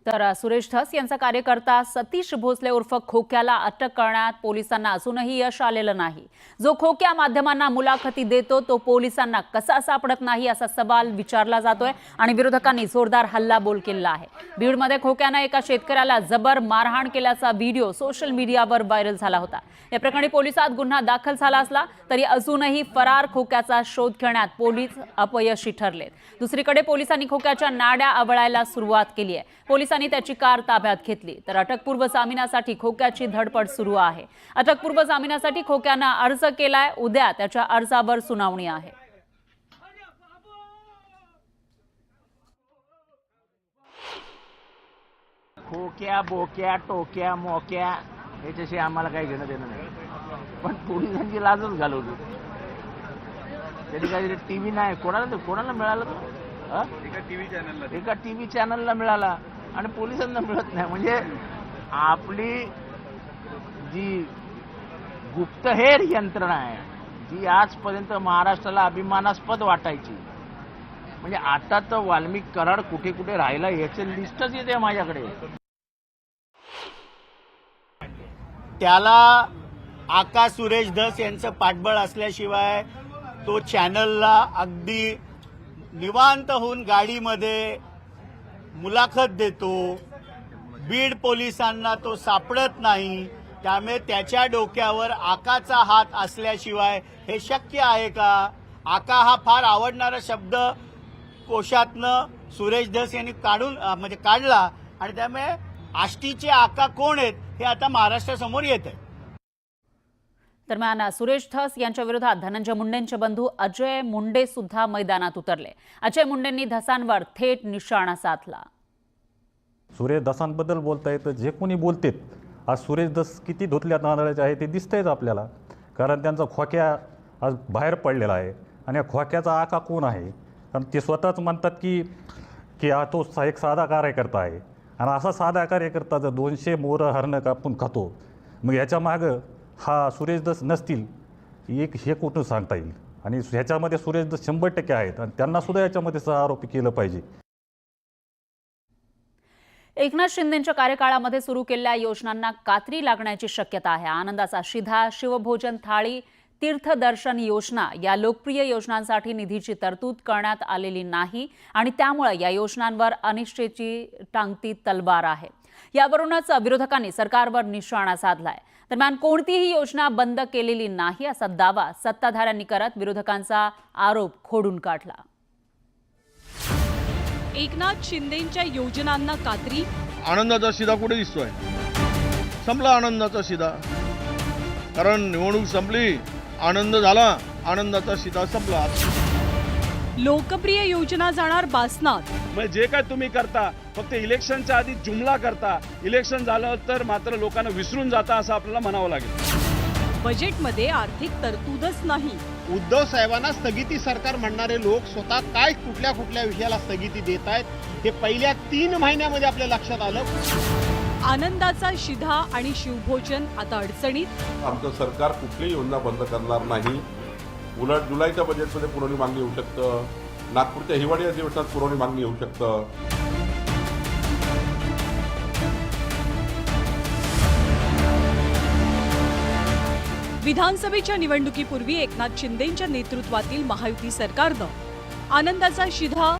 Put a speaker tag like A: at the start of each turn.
A: तर सुरेश धस यांचा कार्यकर्ता सतीश भोसले उर्फ खोक्याला अटक करण्यात पोलिसांना अजूनही यश आलेलं नाही। जो खोक्या माध्यमांना मुलाखती देतो तो पोलिसांना कसा सापडत नाही असा सवाल विचारला जातोय आणि विरोधकांनी जोरदार हल्लाबोल केला आहे। बीडमध्ये खोक्याने एका शेतकऱ्याला जबर मारहाण केल्याचा व्हिडिओ सोशल मीडियावर व्हायरल झाला होता। या प्रकरणी पोलिसात गुन्हा दाखल झाला असला तरी अजूनही फरार खोक्याचा शोध घेण्यात पोलीस अपयशी ठरलेत। दुसरीकडे पोलिसांनी खोक्याच्या नाड्या आवळायला सुरुवात केली आहे। पोलिसांनी त्याची कार ताब्यात घेतली तर अटकपूर्व जामिनासाठी खोक्याची धडपड सुरू आहे। अटकपूर्व जामिनासाठी खोक्याने अर्ज केलाय। उद्या त्याच्या अर्जावर सुनावणी आहे।
B: खोक्या बोक्या टोक्या मोक्या याच्याशी आम्हाला काही घेणं देणं नाही, पण पोलिसांची लाजच घालवली। त्याची काही टीव्ही नाही, कोणाला मिळालं तो एका टीव्ही चॅनलला मिळाला आणि पोलिसांना मिळत नाही। म्हणजे आपली जी गुप्तहेर यंत्रणा आहे जी आजपर्यंत महाराष्ट्राला अभिमानास्पद वाटायची, म्हणजे आता तर वाल्मिक कराड कुठे कुठे राहिला याचे लिस्टच येते माझ्याकडे।
C: त्याला आका सुरेश धस यांचं पाठबळ असल्याशिवाय तो चॅनलला अगदी निवांत होऊन गाडीमध्ये मुलाखत देतो। बीड पोलिसांना तो सापडत नाही, त्यामुळे त्याच्या डोक्यावर आकाचा हात असल्याशिवाय हे शक्य आहे का? आका हा फार आवडणारा शब्द कोशातनं सुरेश धस यांनी काढला आणि त्यामुळे आष्टीचे आका कोण आहेत हे आता महाराष्ट्रासमोर येत आहे।
A: दरम्यान सुरेश धस यांच्या विरोधात धनंजय मुंडेंचे बंधू अजय मुंडे सुद्धा मैदानात उतरले। अजय मुंडेंनी धसांवर थेट निशाणा साधला।
D: सुरेश धसांबद्दल बोलताय तर जे कोणी बोलतेत आज सुरेश धस किती धुतल्या तांदळाचे आहे ते दिसतंयच आपल्याला, कारण त्यांचा खोक्या आज बाहेर पडलेला आहे आणि या खोक्याचा आका कोण आहे? कारण ते स्वतःच म्हणतात की हा तो एक साधा कार्यकर्ता आहे आणि असा साधा कार्यकर्ता जर 200 मोरं हरणं कापून खातो, मग याच्या मागं हा सुरेश धस नसतील हे कुठून सांगता येईल? आणि ह्याच्यामध्ये सुरेश धस 100% आहेत आणि त्यांना सुद्धा याच्यामध्ये सहआरोपी केलं पाहिजे।
A: एकनाथ शिंदेंच्या कार्यकाळामध्ये सुरू केलेल्या योजनांना कात्री लागण्याची शक्यता आहे। आनंदाचा शिधा, शिवभोजन थाळी, तीर्थदर्शन योजना या लोकप्रिय योजनांसाठी निधीची तरतूद करण्यात आलेली नाही आणि त्यामुळे या योजनांवर अनिश्चिततेची टांगती तलवार आहे। यावरूनच विरोधकांनी सरकारवर निशाणा साधलाय। दरम्यान कोणतीही योजना बंद केलेली नाही असा दावा सत्ताधाऱ्यांनी करत विरोधकांचा आरोप खोडून काढला।
E: एकनाथ शिंदेंच्या योजनांना कात्री,
F: आनंदाचा शिधा कुठे दिसतोय? संपला आनंदाचा शिधा, कारण निवडणूक संपली, आनंद झाला, आनंदाचा शिधा संपला।
E: लोकप्रिय योजना जाणार बासनात।
G: म्हणजे जे काय तुम्ही करता फक्त इलेक्शनच्या आधी जुमला करता, इलेक्शन झालं तर मात्र लोकांना विसरून जाता असं आपल्याला म्हणावं लागेल।
E: बजेटमध्ये आर्थिक तरतूदच नाही।
H: उद्धव साहेबांना स्थगिती सरकार म्हणणारे लोक स्वतः काय कुठल्या विषयाला स्थगिती देत आहेत हे पहिल्या 3 महिन्यामध्ये आपल्या लक्षात आलं।
E: आनंदाचा शिधा आणि शिवभोजन आता अडचणीत।
I: आमचं सरकार कुठलीही योजना बंद करणार नाही, उलट जुलैच्या बजेटमध्ये पुरवणी मागणी होऊ शकतं, नागपूरच्या हिवाळी अधिवेशनात पुरवणी मागणी होऊ शकतं।
E: विधानसभेच्या निवडणुकीपूर्वी एकनाथ शिंदेंच्या नेतृत्वातील महायुती सरकारनं आनंदाचा शिधा